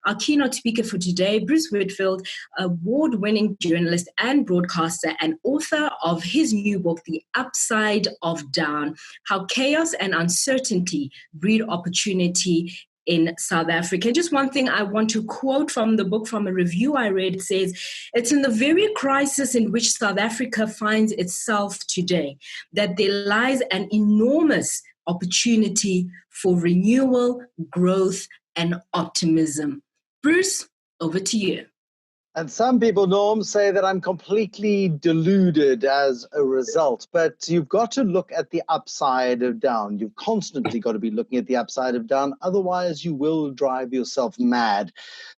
Our keynote speaker for today, Bruce Whitfield, award-winning journalist and broadcaster and author of his new book, The Upside of Down, How Chaos and Uncertainty Breed Opportunity in South Africa. And just one thing I want to quote from the book, from a review I read, it says, "It's in the very crisis in which South Africa finds itself today that there lies an enormous opportunity for renewal, growth, and optimism." Bruce, over to you. And some people, Norm, say that I'm completely deluded as a result, but you've got to look at the upside of down. You've constantly got to be looking at the upside of down. Otherwise, you will drive yourself mad.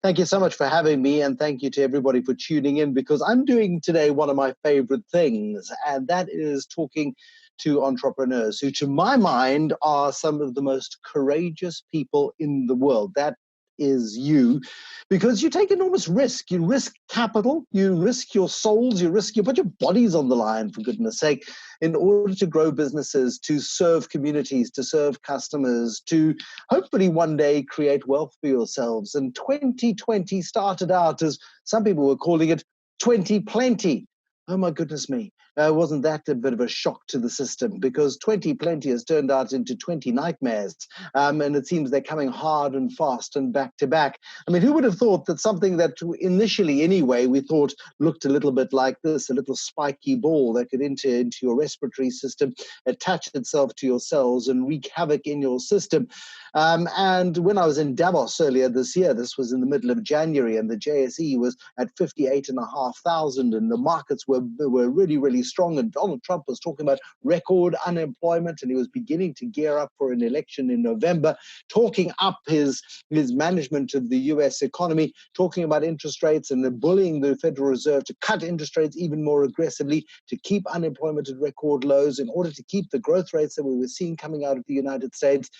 Thank you so much for having me, and thank you to everybody for tuning in, because I'm doing today one of my favorite things, and that is talking to entrepreneurs who, to my mind, are some of the most courageous people in the world. That is you, because you take enormous risk. You risk capital, you risk your souls, you put your bodies on the line, for goodness sake, in order to grow businesses, to serve communities, to serve customers, to hopefully one day create wealth for yourselves. And 2020 started out as some people were calling it 20 plenty. Oh my goodness me. Wasn't that a bit of a shock to the system? Because 20 plenty has turned out into 20 nightmares. And it seems they're coming hard and fast and back to back. I mean, who would have thought that something that initially anyway we thought looked a little bit like this, a little spiky ball that could enter into your respiratory system, attach itself to your cells and wreak havoc in your system. And when I was in Davos earlier this year, this was in the middle of January, and the JSE was at 58,500, and the markets were really, really strong. And Donald Trump was talking about record unemployment, and he was beginning to gear up for an election in November, talking up his management of the US economy, talking about interest rates and bullying the Federal Reserve to cut interest rates even more aggressively, to keep unemployment at record lows in order to keep the growth rates that we were seeing coming out of the United States.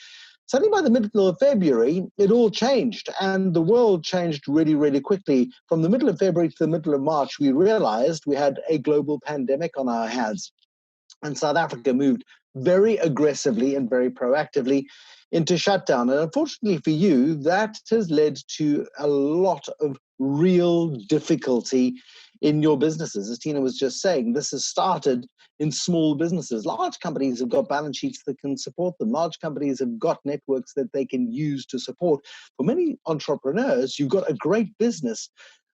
Suddenly by the middle of February, it all changed, and the world changed really, really quickly. From the middle of February to the middle of March, we realized we had a global pandemic on our hands. And South Africa moved very aggressively and very proactively into shutdown. And unfortunately for you, that has led to a lot of real difficulty in your businesses. As Tina was just saying, this has started in small businesses. Large companies have got balance sheets that can support them. Large companies have got networks that they can use to support. For many entrepreneurs, you've got a great business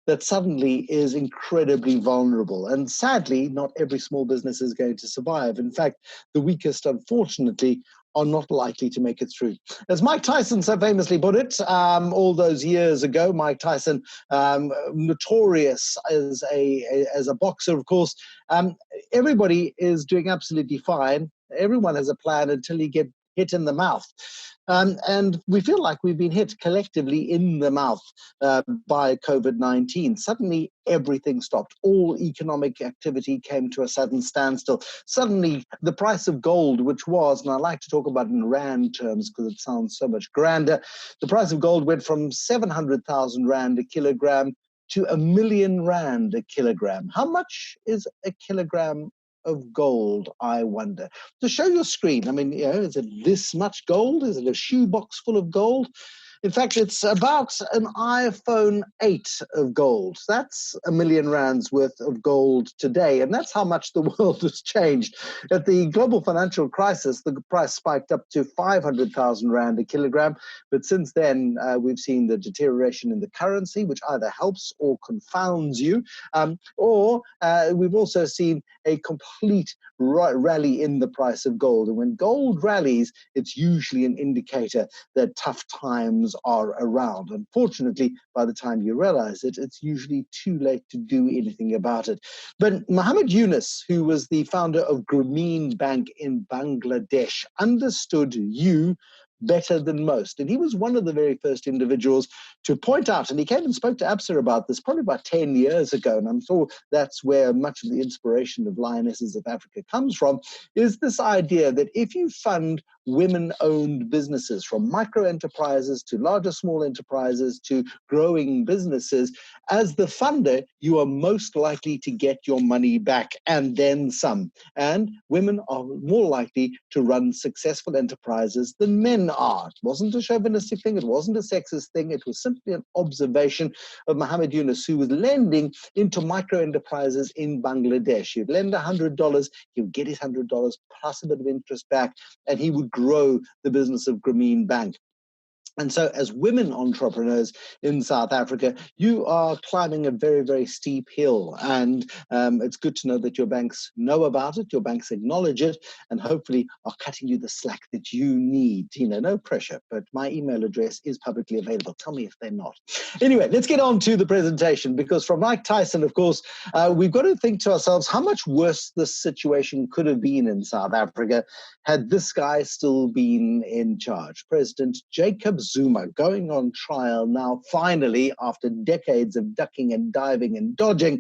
that suddenly is incredibly vulnerable. And sadly, not every small business is going to survive. In fact, the weakest, unfortunately, are not likely to make it through. As Mike Tyson so famously put it all those years ago, Mike Tyson, notorious as a boxer, of course, everybody is doing absolutely fine. Everyone has a plan until you get hit in the mouth. And we feel like we've been hit collectively in the mouth by COVID-19. Suddenly, everything stopped. All economic activity came to a sudden standstill. Suddenly, the price of gold, which was, and I like to talk about it in Rand terms because it sounds so much grander, the price of gold went from 700,000 Rand a kilogram to R1,000,000 a kilogram. How much is a kilogram of gold, I wonder? To show your screen, I mean, is it this much gold? Is it a shoebox full of gold? In fact, it's about an iPhone 8 of gold. That's R1,000,000 worth of gold today. And that's how much the world has changed. At the global financial crisis, the price spiked up to 500,000 Rand a kilogram. But since then, we've seen the deterioration in the currency, which either helps or confounds you. Or we've also seen a complete rally in the price of gold. And when gold rallies, it's usually an indicator that tough times are around. Unfortunately, by the time you realize it, it's usually too late to do anything about it. But Mohammed Yunus, who was the founder of Grameen Bank in Bangladesh, understood you better than most. And he was one of the very first individuals to point out, and he came and spoke to Absa about this probably about 10 years ago, and I'm sure that's where much of the inspiration of Lionesses of Africa comes from, is this idea that if you fund women-owned businesses, from micro enterprises to larger small enterprises to growing businesses, as the funder, you are most likely to get your money back and then some. And women are more likely to run successful enterprises than men are. It wasn't a chauvinistic thing. It wasn't a sexist thing. It was simply an observation of Muhammad Yunus, who was lending into micro enterprises in Bangladesh. You'd lend $100, he would get his $100 plus a bit of interest back, and he would grow the business of Grameen Bank. And so as women entrepreneurs in South Africa, you are climbing a very, very steep hill. And it's good to know that your banks know about it, your banks acknowledge it, and hopefully are cutting you the slack that you need. No pressure, but my email address is publicly available. Tell me if they're not. Anyway, let's get on to the presentation, because from Mike Tyson, of course, we've got to think to ourselves how much worse this situation could have been in South Africa had this guy still been in charge. President Jacob Zuma going on trial now, finally, after decades of ducking and diving and dodging,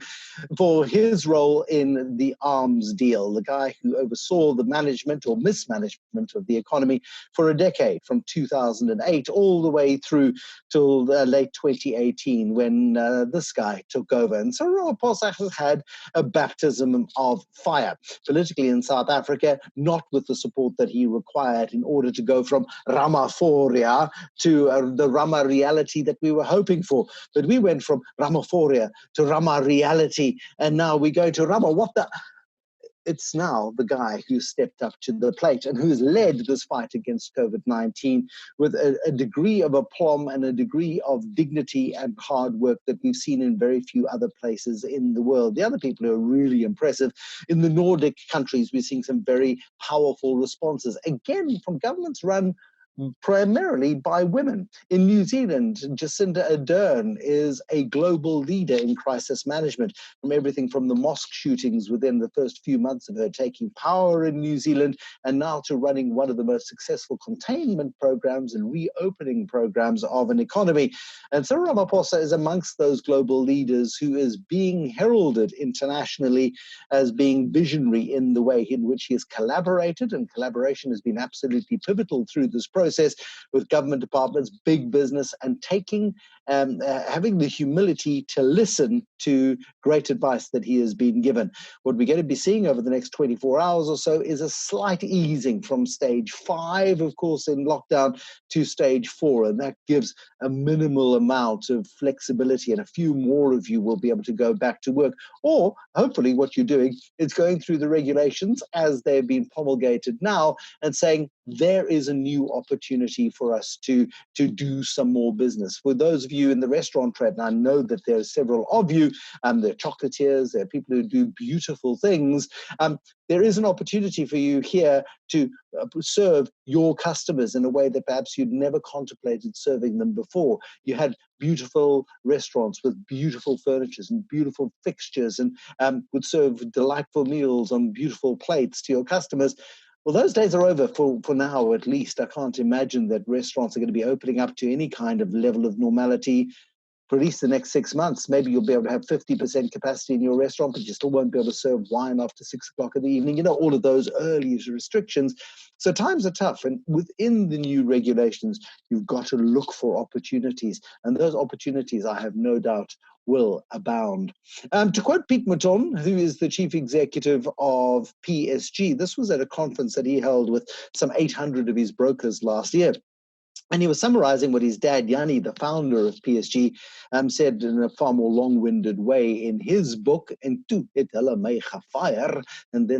for his role in the arms deal, the guy who oversaw the management or mismanagement of the economy for a decade, from 2008 all the way through till late 2018, when this guy took over. And so Ramaphosa has had a baptism of fire politically in South Africa, not with the support that he required in order to go from Ramaphoria to the Rama reality that we were hoping for. But we went from Ramaphoria to Rama reality, and now we go to Rama. It's now the guy who stepped up to the plate and who's led this fight against COVID-19 with a degree of aplomb and a degree of dignity and hard work that we've seen in very few other places in the world. The other people who are really impressive, in the Nordic countries, we're seeing some very powerful responses, again, from governments run primarily by women. In New Zealand, Jacinda Ardern is a global leader in crisis management, from everything from the mosque shootings within the first few months of her taking power in New Zealand, and now to running one of the most successful containment programs and reopening programs of an economy. And Cyril Ramaphosa is amongst those global leaders who is being heralded internationally as being visionary in the way in which he has collaborated, and collaboration has been absolutely pivotal through this process with government departments, big business, and having the humility to listen to great advice that he has been given. What we're going to be seeing over the next 24 hours or so is a slight easing from stage 5, of course, in lockdown, to stage 4, and that gives a minimal amount of flexibility, and a few more of you will be able to go back to work. Or hopefully what you're doing is going through the regulations as they've been promulgated now and saying, there is a new opportunity for us to do some more business. For those of you in the restaurant trade, and I know that there are several of you, there are chocolatiers, there are people who do beautiful things, there is an opportunity for you here to serve your customers in a way that perhaps you'd never contemplated serving them before. You had beautiful restaurants with beautiful furnitures and beautiful fixtures, and would serve delightful meals on beautiful plates to your customers. Well, those days are over for now, at least. I can't imagine that restaurants are going to be opening up to any kind of level of normality for at least the next 6 months. Maybe you'll be able to have 50% capacity in your restaurant, but you still won't be able to serve wine after 6 o'clock in the evening. All of those early restrictions. So times are tough. And within the new regulations, you've got to look for opportunities. And those opportunities, I have no doubt, will abound. To quote Pete Mouton, who is the chief executive of PSG, this was at a conference that he held with some 800 of his brokers last year. And he was summarizing what his dad, Yanni, the founder of PSG, said in a far more long-winded way in his book, and then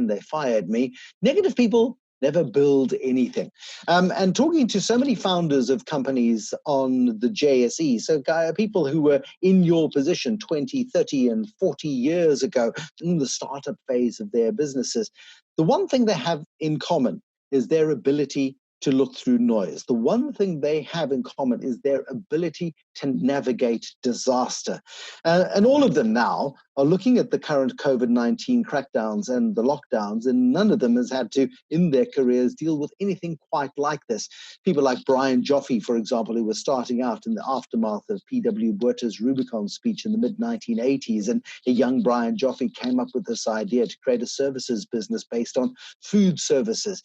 they fired me. Negative people never build anything. And talking to so many founders of companies on the JSE, so people who were in your position 20, 30, and 40 years ago in the startup phase of their businesses, the one thing they have in common is their ability to look through noise. The one thing they have in common is their ability to navigate disaster. And all of them now are looking at the current COVID-19 crackdowns and the lockdowns, and none of them has had to, in their careers, deal with anything quite like this. People like Brian Joffe, for example, who was starting out in the aftermath of P.W. Botha's Rubicon speech in the mid-1980s, and a young Brian Joffe came up with this idea to create a services business based on food services.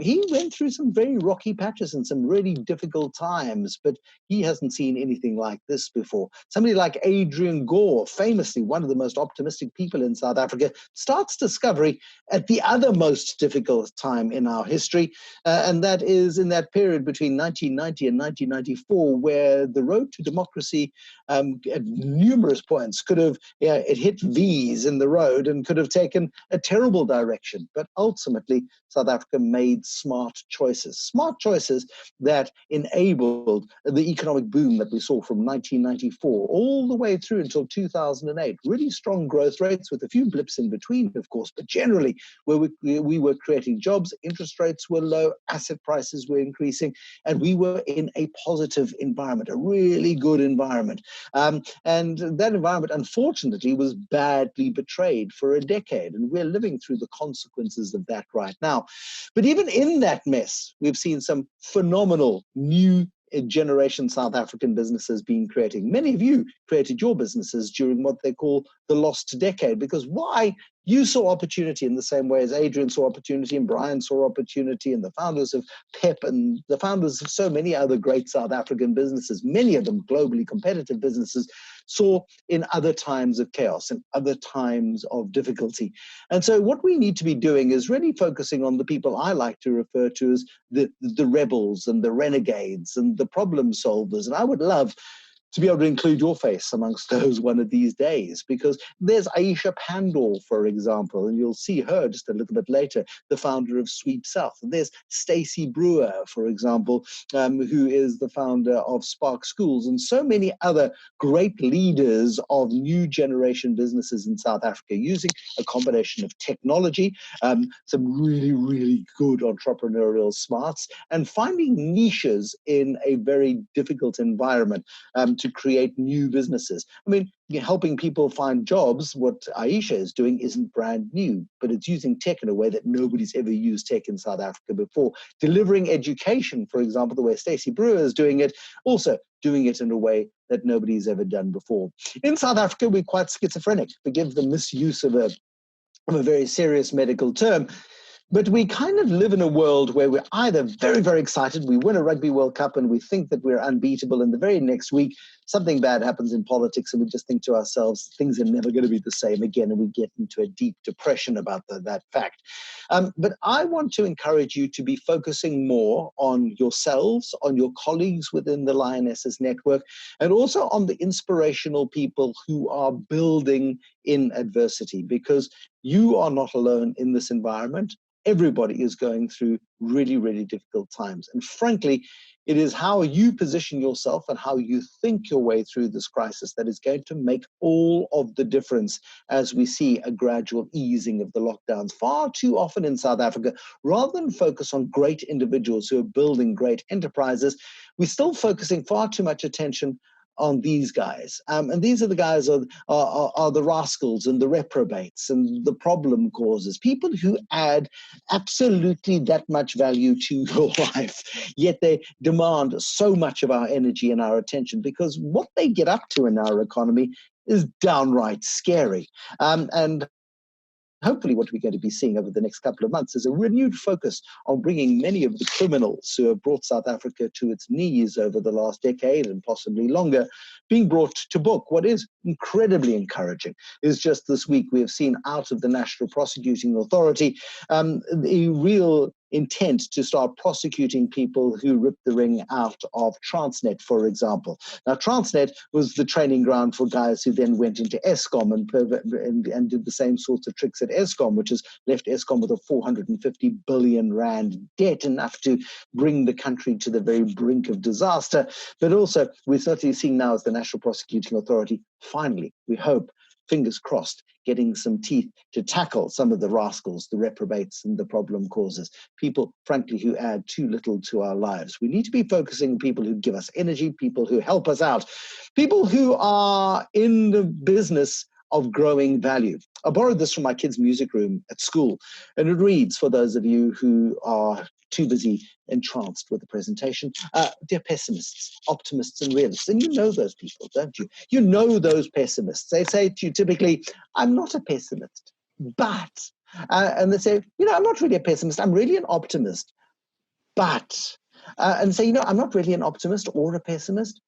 He went through some very in rocky patches and some really difficult times, but he hasn't seen anything like this before. Somebody like Adrian Gore, famously one of the most optimistic people in South Africa, starts discovery at the other most difficult time in our history, and that is in that period between 1990 and 1994, where the road to democracy at numerous points could have, it hit V's in the road and could have taken a terrible direction. But ultimately, South Africa made smart choices that enabled the economic boom that we saw from 1994 all the way through until 2008. Really strong growth rates with a few blips in between, of course, but generally where we were creating jobs, interest rates were low, asset prices were increasing, and we were in a positive environment, a really good environment. And that environment, unfortunately, was badly betrayed for a decade, and we're living through the consequences of that right now. But even in that mess, we've seen some phenomenal new generation South African businesses being created. Many of you created your businesses during what they call the lost decade, because why? You saw opportunity in the same way as Adrian saw opportunity and Brian saw opportunity, and the founders of PEP and the founders of so many other great South African businesses, many of them globally competitive businesses, saw in other times of chaos and other times of difficulty. And so what we need to be doing is really focusing on the people I like to refer to as the rebels and the renegades and the problem solvers. And I would love to be able to include your face amongst those one of these days, because there's Aisha Pandor, for example, and you'll see her just a little bit later, the founder of Sweep South. And there's Stacey Brewer, for example, who is the founder of Spark Schools, and so many other great leaders of new generation businesses in South Africa using a combination of technology, some really, really good entrepreneurial smarts, and finding niches in a very difficult environment to create new businesses. I mean, helping people find jobs, what Aisha is doing isn't brand new, but it's using tech in a way that nobody's ever used tech in South Africa before. Delivering education, for example, the way Stacey Brewer is doing it, also doing it in a way that nobody's ever done before. In South Africa, we're quite schizophrenic. Forgive the misuse of a very serious medical term. But we kind of live in a world where we're either very, very excited, we win a Rugby World Cup and we think that we're unbeatable, and the very next week something bad happens in politics and we just think to ourselves, things are never going to be the same again, and we get into a deep depression about that fact. But I want to encourage you to be focusing more on yourselves, on your colleagues within the Lionesses network, and also on the inspirational people who are building in adversity, because you are not alone in this environment. Everybody is going through really, really difficult times. And frankly, it is how you position yourself and how you think your way through this crisis that is going to make all of the difference as we see a gradual easing of the lockdowns. Far too often in South Africa, rather than focus on great individuals who are building great enterprises, we're still focusing far too much attention on these guys. And these are the guys are the rascals and the reprobates and the problem causers, people who add absolutely that much value to your life, yet they demand so much of our energy and our attention, because what they get up to in our economy is downright scary. And hopefully what we're going to be seeing over the next couple of months is a renewed focus on bringing many of the criminals who have brought South Africa to its knees over the last decade and possibly longer being brought to book. What is incredibly encouraging is just this week we have seen out of the National Prosecuting Authority the real intent to start prosecuting people who ripped the ring out of Transnet, for example. Now, Transnet was the training ground for guys who then went into Eskom and did the same sorts of tricks at Eskom, which has left Eskom with a 450 billion rand debt, enough to bring the country to the very brink of disaster. But also, we're certainly seeing now as the National Prosecuting Authority, finally, we hope, fingers crossed, getting some teeth to tackle some of the rascals, the reprobates, and the problem causers, people, frankly, who add too little to our lives. We need to be focusing on people who give us energy, people who help us out, people who are in the business of growing value. I borrowed this from my kids' music room at school, and it reads, for those of you who are too busy entranced with the presentation, dear pessimists, optimists, and realists. And you know those people, don't you? You know those pessimists. They say to you typically, I'm not a pessimist, but, and they say, I'm not really a pessimist, I'm really an optimist. but, and say, I'm not really an optimist or a pessimist,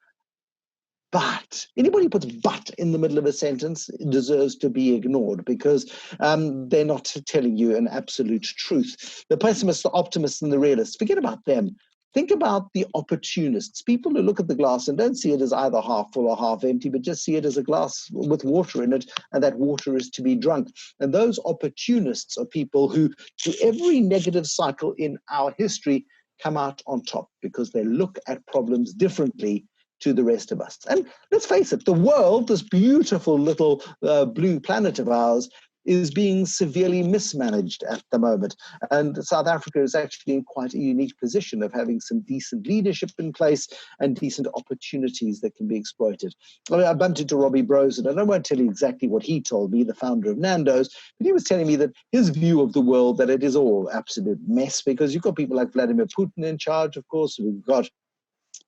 but anybody who puts but in the middle of a sentence deserves to be ignored, because they're not telling you an absolute truth. The pessimists, the optimists, and the realists, forget about them. Think about the opportunists, people who look at the glass and don't see it as either half full or half empty, but just see it as a glass with water in it, and that water is to be drunk. And those opportunists are people who, through every negative cycle in our history, come out on top because they look at problems differently to the rest of us. And let's face it, the world, this beautiful little blue planet of ours, is being severely mismanaged at the moment. And South Africa is actually in quite a unique position of having some decent leadership in place and decent opportunities that can be exploited. I bumped into Robbie Brosen, and I won't tell you exactly what he told me, the founder of Nando's, but he was telling me that his view of the world, that it is all absolute mess, because you've got people like Vladimir Putin in charge, of course. We've got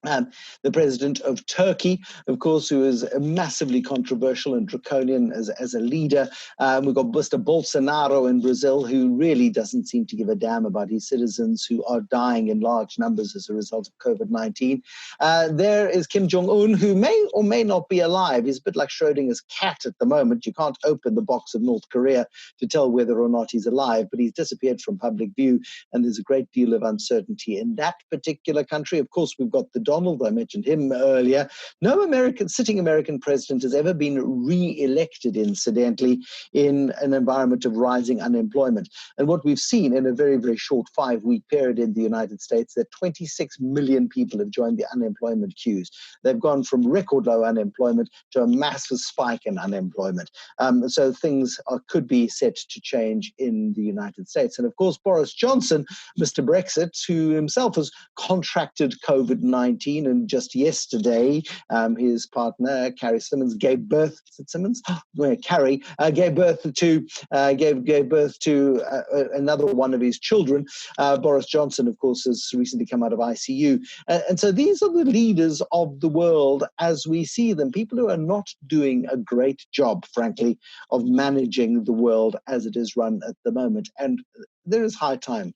the president of Turkey, of course, who is massively controversial and draconian as a leader. We've got Mr. Bolsonaro in Brazil, who really doesn't seem to give a damn about his citizens who are dying in large numbers as a result of COVID-19. There is Kim Jong-un, who may or may not be alive. He's a bit like Schrodinger's cat at the moment. You can't open the box of North Korea to tell whether or not he's alive, but he's disappeared from public view, and there's a great deal of uncertainty in that particular country. Of course, we've got the Donald, I mentioned him earlier. No sitting American president has ever been re-elected, incidentally, in an environment of rising unemployment. And what we've seen in a very, very short 5-week period in the United States, that 26 million people have joined the unemployment queues. They've gone from record low unemployment to a massive spike in unemployment. So things could be set to change in the United States. And of course, Boris Johnson, Mr. Brexit, who himself has contracted COVID-19, and just yesterday, his partner, Carrie Simmons, gave birth. Is it Simmons? Carrie gave birth to another one of his children. Boris Johnson, of course, has recently come out of ICU. And so these are the leaders of the world as we see them, people who are not doing a great job, frankly, of managing the world as it is run at the moment. And there is high time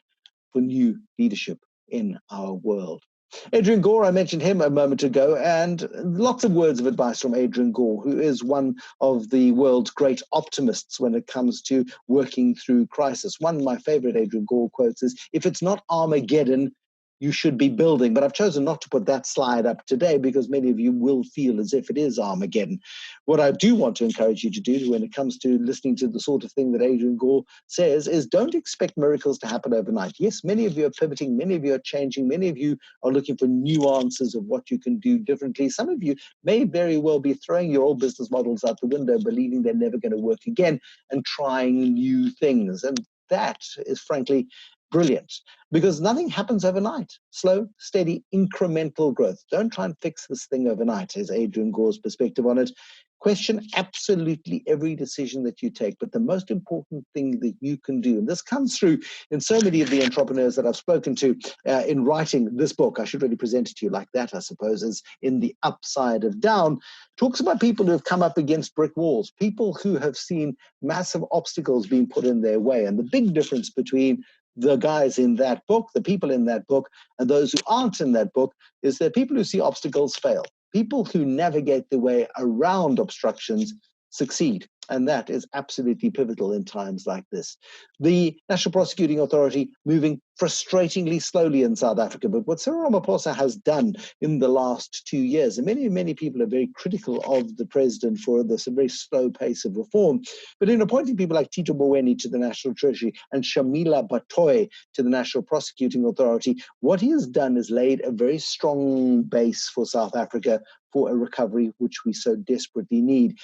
for new leadership in our world. Adrian Gore, I mentioned him a moment ago, and lots of words of advice from Adrian Gore, who is one of the world's great optimists when it comes to working through crisis. One of my favorite Adrian Gore quotes is, "If it's not Armageddon, you should be building." But I've chosen not to put that slide up today because many of you will feel as if it is Armageddon. What I do want to encourage you to do when it comes to listening to the sort of thing that Adrian Gore says is, don't expect miracles to happen overnight. Yes, many of you are pivoting, many of you are changing, many of you are looking for nuances of what you can do differently. Some of you may very well be throwing your old business models out the window, believing they're never going to work again, and trying new things. And that is frankly brilliant, because nothing happens overnight. Slow, steady, incremental growth. Don't try and fix this thing overnight, is Adrian Gore's perspective on it. Question absolutely every decision that you take, but the most important thing that you can do, and this comes through in so many of the entrepreneurs that I've spoken to in writing this book, I should really present it to you like that, I suppose, is in The Upside of Down, talks about people who have come up against brick walls, people who have seen massive obstacles being put in their way. And the big difference between the guys in that book, the people in that book, and those who aren't in that book, is that people who see obstacles fail. People who navigate their way around obstructions succeed. And that is absolutely pivotal in times like this. The National Prosecuting Authority moving frustratingly slowly in South Africa. But what Cyril Ramaphosa has done in the last 2 years, and many people are very critical of the president for this very slow pace of reform, but in appointing people like Tito Mboweni to the National Treasury and Shamila Batoy to the National Prosecuting Authority, what he has done is laid a very strong base for South Africa for a recovery which we so desperately need.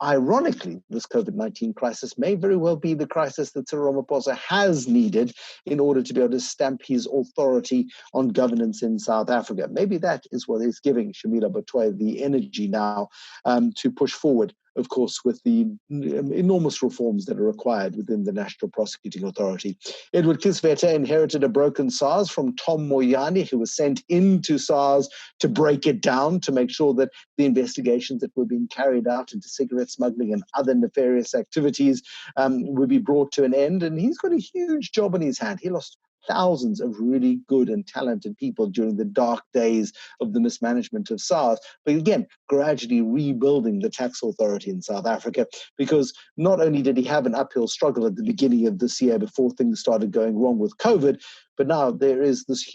Ironically, this COVID-19 crisis may very well be the crisis that Cyril Ramaphosa has needed in order to be able to stamp his authority on governance in South Africa. Maybe that is what is giving Shamila Batoy the energy now to push forward, of course, with the enormous reforms that are required within the National Prosecuting Authority. Edward Kisveta inherited a broken SARS from Tom Moyane, who was sent into SARS to break it down, to make sure that the investigations that were being carried out into cigarette smuggling and other nefarious activities would be brought to an end. And he's got a huge job in his hand. He lost thousands of really good and talented people during the dark days of the mismanagement of SARS. But again, gradually rebuilding the tax authority in South Africa, because not only did he have an uphill struggle at the beginning of this year before things started going wrong with COVID, but now there is this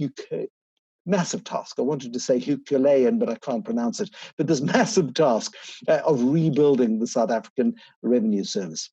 massive task. I wanted to say Herculean, but I can't pronounce it. But this massive task of rebuilding the South African Revenue Service.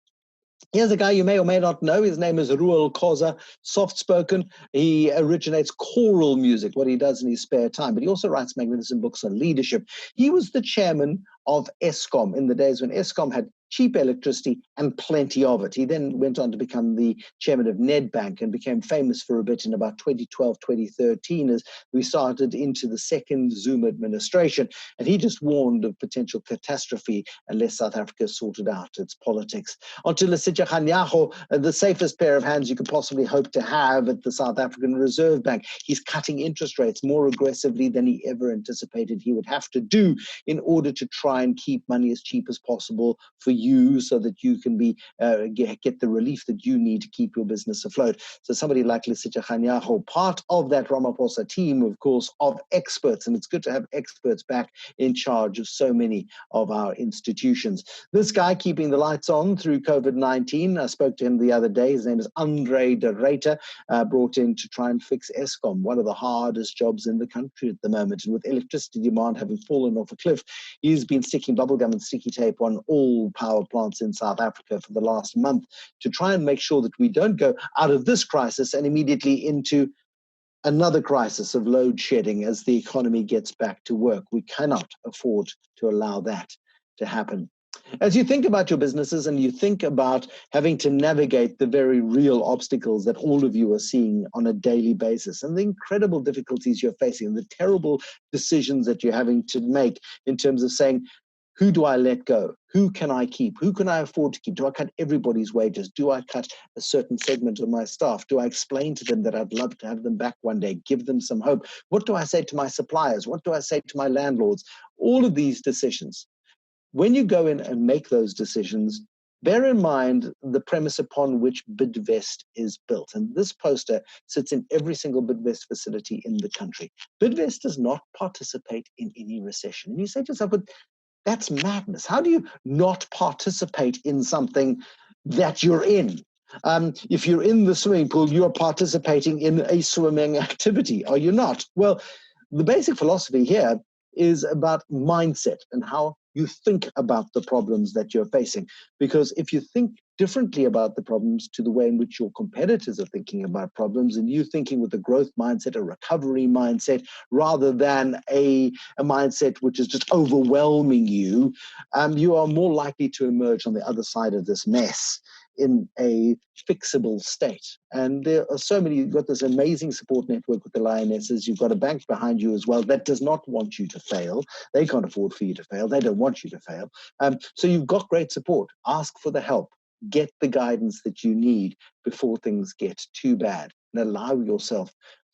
Here's a guy you may or may not know. His name is Ruel Khoza, soft-spoken. He originates choral music, what he does in his spare time, but he also writes magnificent books on leadership. He was the chairman of Eskom in the days when Eskom had cheap electricity and plenty of it. He then went on to become the chairman of Nedbank and became famous for a bit in about 2012, 2013 as we started into the second Zuma administration. And he just warned of potential catastrophe unless South Africa sorted out its politics. Onto Lesitja Kganyago, the safest pair of hands you could possibly hope to have at the South African Reserve Bank. He's cutting interest rates more aggressively than he ever anticipated he would have to do in order to try and keep money as cheap as possible for you so that you can be get the relief that you need to keep your business afloat. So somebody like Lesitja Kganyago, part of that Ramaphosa team, of course, of experts, and it's good to have experts back in charge of so many of our institutions. This guy keeping the lights on through COVID-19, I spoke to him the other day. His name is Andre de Ruyter, brought in to try and fix Eskom, one of the hardest jobs in the country at the moment. And with electricity demand having fallen off a cliff, he's been sticking bubblegum and sticky tape on all power plants in South Africa for the last month to try and make sure that we don't go out of this crisis and immediately into another crisis of load shedding as the economy gets back to work. We cannot afford to allow that to happen. As you think about your businesses and you think about having to navigate the very real obstacles that all of you are seeing on a daily basis and the incredible difficulties you're facing and the terrible decisions that you're having to make in terms of saying, who do I let go? Who can I keep? Who can I afford to keep? Do I cut everybody's wages? Do I cut a certain segment of my staff? Do I explain to them that I'd love to have them back one day? Give them some hope. What do I say to my suppliers? What do I say to my landlords? All of these decisions. When you go in and make those decisions, bear in mind the premise upon which Bidvest is built. And this poster sits in every single Bidvest facility in the country. Bidvest does not participate in any recession. And you say to yourself, but that's madness. How do you not participate in something that you're in? If you're in the swimming pool, you're participating in a swimming activity, are you not? Well, the basic philosophy here is about mindset and how you think about the problems that you're facing. Because if you think differently about the problems to the way in which your competitors are thinking about problems, and you thinking with a growth mindset, a recovery mindset, rather than a mindset which is just overwhelming you, you are more likely to emerge on the other side of this mess in a fixable state. And there are so many, you've got this amazing support network with the Lionesses, you've got a bank behind you as well that does not want you to fail. They can't afford for you to fail. They don't want you to fail. So you've got great support. Ask for the help. Get the guidance that you need before things get too bad, and allow yourself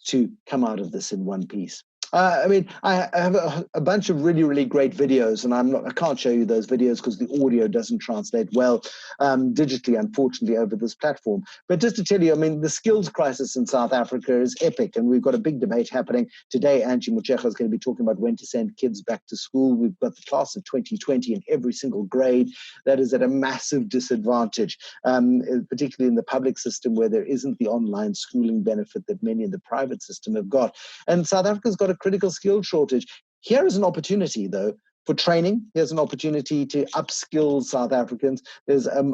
to come out of this in one piece. I have a bunch of really, really great videos, and I can't show you those videos because the audio doesn't translate well digitally, unfortunately, over this platform. But just to tell you, the skills crisis in South Africa is epic, and we've got a big debate happening today. Angie Motshekga is going to be talking about when to send kids back to school. We've got the class of 2020 in every single grade that is at a massive disadvantage, particularly in the public system where there isn't the online schooling benefit that many in the private system have got. And South Africa's got a critical skill shortage. Here is an opportunity, though, for training. Here's an opportunity to upskill South Africans. There's and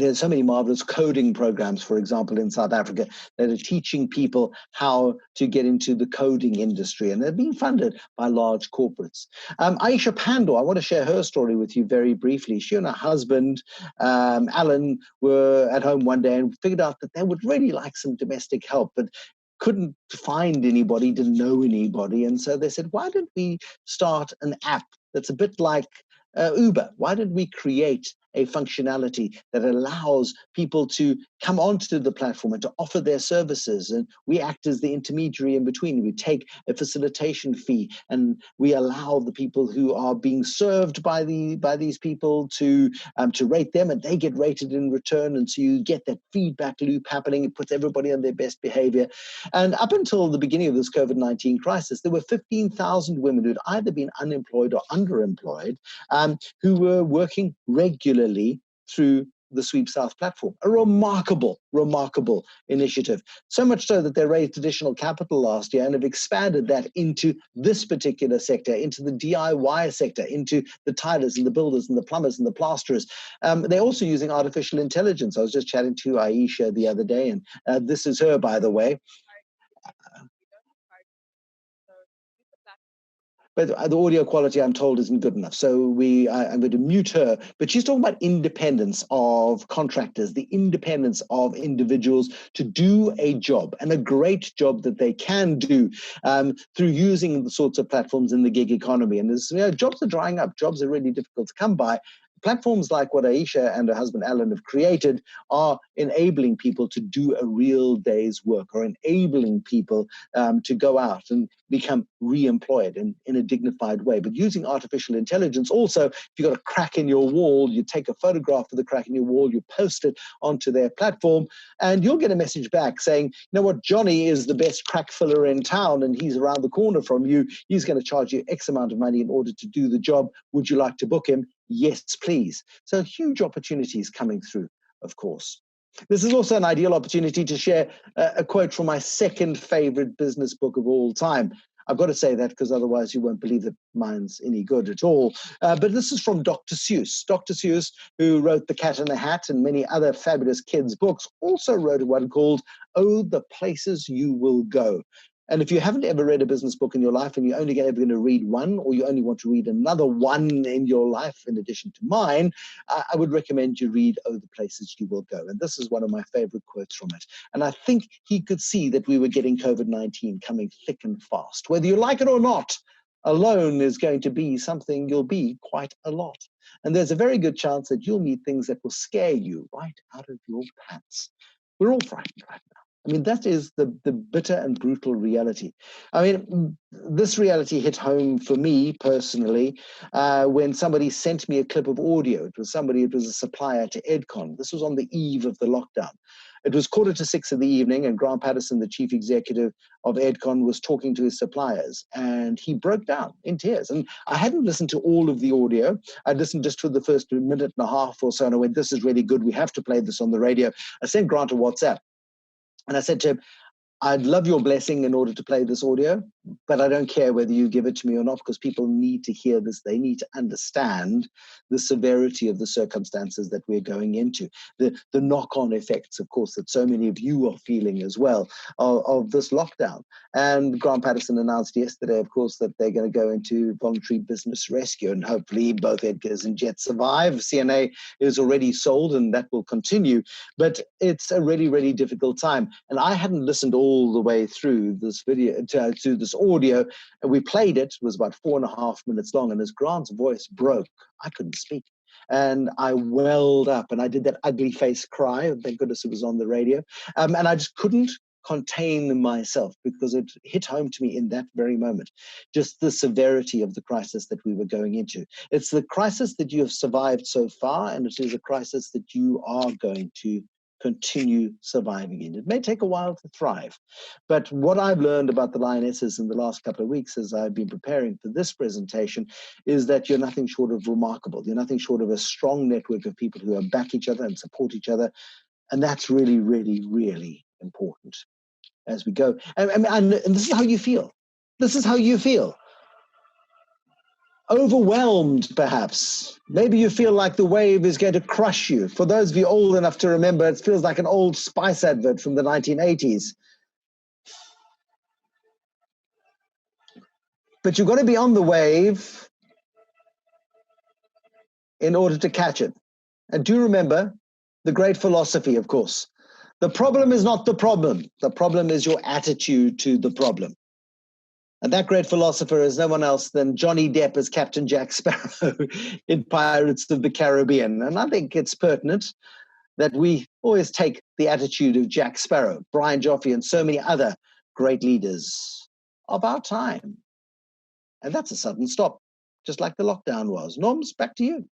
there's so many marvelous coding programs, for example, in South Africa that are teaching people how to get into the coding industry, and they're being funded by large corporates. Aisha Pandor, I want to share her story with you very briefly. She and her husband, Alan, were at home one day and figured out that they would really like some domestic help, but couldn't find anybody, didn't know anybody. And so they said, why don't we start an app that's a bit like Uber? Why don't we create a functionality that allows people to come onto the platform and to offer their services. And we act as the intermediary in between. We take a facilitation fee and we allow the people who are being served by these people to rate them, and they get rated in return. And so you get that feedback loop happening. It puts everybody on their best behavior. And up until the beginning of this COVID-19 crisis, there were 15,000 women who'd either been unemployed or underemployed, who were working regularly through the Sweep South platform. A remarkable, remarkable initiative. So much so that they raised additional capital last year and have expanded that into this particular sector, into the DIY sector, into the tilers and the builders and the plumbers and the plasterers. They're also using artificial intelligence. I was just chatting to Aisha the other day, and this is her, by the way. But the audio quality, I'm told, isn't good enough. So I'm going to mute her. But she's talking about independence of contractors, the independence of individuals to do a job, and a great job that they can do through using the sorts of platforms in the gig economy. And jobs are drying up. Jobs are really difficult to come by. Platforms like what Aisha and her husband Alan have created are enabling people to do a real day's work, or enabling people to go out and become re-employed in a dignified way. But using artificial intelligence also, if you've got a crack in your wall, you take a photograph of the crack in your wall, you post it onto their platform, and you'll get a message back saying, you know what, Johnny is the best crack filler in town and he's around the corner from you. He's going to charge you X amount of money in order to do the job. Would you like to book him? Yes, please. So huge opportunities coming through, of course. This is also an ideal opportunity to share a quote from my second favorite business book of all time. I've got to say that because otherwise you won't believe that mine's any good at all. But this is from Dr. Seuss. Dr. Seuss, who wrote The Cat in the Hat and many other fabulous kids' books, also wrote one called Oh, the Places You Will Go. And if you haven't ever read a business book in your life and you're only ever going to read one, or you only want to read another one in your life in addition to mine, I would recommend you read Oh, the Places You Will Go. And this is one of my favorite quotes from it. And I think he could see that we were getting COVID-19 coming thick and fast. Whether you like it or not, alone is going to be something you'll be quite a lot. And there's a very good chance that you'll meet things that will scare you right out of your pants. We're all frightened right now. I mean, that is the bitter and brutal reality. I mean, this reality hit home for me personally when somebody sent me a clip of audio. It was a supplier to Edcon. This was on the eve of the lockdown. It was 5:45 in the evening, and Grant Patterson, the chief executive of Edcon, was talking to his suppliers, and he broke down in tears. And I hadn't listened to all of the audio. I'd listened just to the first minute and a half or so, and I went, this is really good. We have to play this on the radio. I sent Grant a WhatsApp. And I said to him, I'd love your blessing in order to play this audio, but I don't care whether you give it to me or not, because people need to hear this. They need to understand the severity of the circumstances that we're going into, the knock-on effects, of course, that so many of you are feeling as well of this lockdown. And Grant Patterson announced yesterday, of course, that they're going to go into voluntary business rescue, and hopefully both Edgars and Jet survive. CNA is already sold, and that will continue. But it's a really, really difficult time. And I hadn't listened all the way through this video to this audio, and we played it. It was about 4.5 minutes long, and as Grant's voice broke, I couldn't speak, and I welled up, and I did that ugly face cry. Thank goodness it was on the radio, and I just couldn't contain myself, because it hit home to me in that very moment, just the severity of the crisis that we were going into. It's the crisis that you have survived so far, and it is a crisis that you are going to continue surviving in. It may take a while to thrive, but what I've learned about the Lionesses in the last couple of weeks as I've been preparing for this presentation is that you're nothing short of remarkable. You're nothing short of a strong network of people who back each other and support each other, and that's really, really, really important as we go. And this is how you feel. This is how you feel. Overwhelmed, perhaps. Maybe you feel like the wave is going to crush you. For those of you old enough to remember, it feels like an Old Spice advert from the 1980s. But you've got to be on the wave in order to catch it. And do remember the great philosophy, of course. The problem is not the problem. The problem is your attitude to the problem. And that great philosopher is no one else than Johnny Depp as Captain Jack Sparrow in Pirates of the Caribbean. And I think it's pertinent that we always take the attitude of Jack Sparrow, Brian Joffrey, and so many other great leaders of our time. And that's a sudden stop, just like the lockdown was. Norms, back to you.